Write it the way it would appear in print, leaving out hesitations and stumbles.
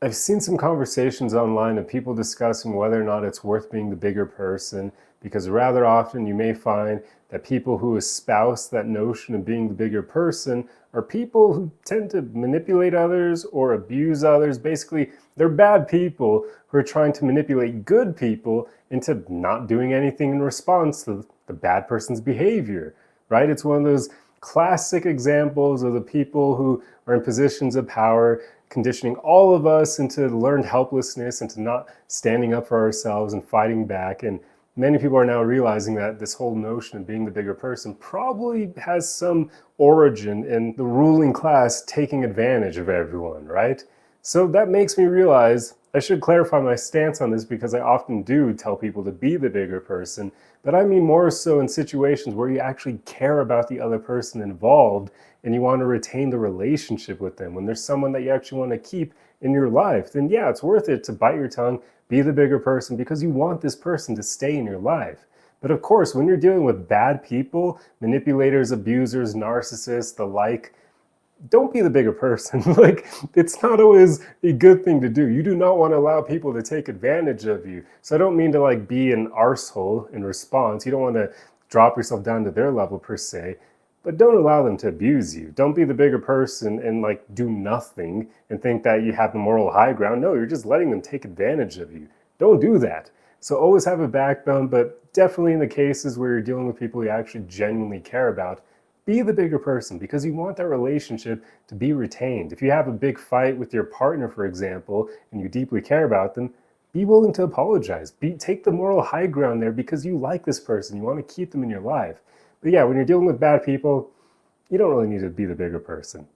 I've seen some conversations online of people discussing whether or not it's worth being the bigger person, because rather often you may find that people who espouse that notion of being the bigger person are people who tend to manipulate others or abuse others. Basically, they're bad people who are trying to manipulate good people into not doing anything in response to the bad person's behavior, right? It's one of those classic examples of the people who are in positions of power conditioning all of us into learned helplessness, into not standing up for ourselves and fighting back. And many people are now realizing that this whole notion of being the bigger person probably has some origin in the ruling class taking advantage of everyone, right? So that makes me realize I should clarify my stance on this, because I often do tell people to be the bigger person, but I mean more so in situations where you actually care about the other person involved and you want to retain the relationship with them. When there's someone that you actually want to keep in your life, then yeah, it's worth it to bite your tongue, be the bigger person, because you want this person to stay in your life. But of course, when you're dealing with bad people, manipulators, abusers, narcissists, the like, don't be the bigger person. Like, it's not always a good thing to do. You do not want to allow people to take advantage of you. So I don't mean to like be an arsehole in response. You don't want to drop yourself down to their level per se, but don't allow them to abuse you. Don't be the bigger person and like do nothing and think that you have the moral high ground. No, you're just letting them take advantage of you. Don't do that. So always have a backbone, but definitely in the cases where you're dealing with people you actually genuinely care about, be the bigger person, because you want that relationship to be retained. If you have a big fight with your partner, for example, and you deeply care about them, be willing to apologize. Take the moral high ground there because you like this person. You want to keep them in your life. But yeah, when you're dealing with bad people, you don't really need to be the bigger person.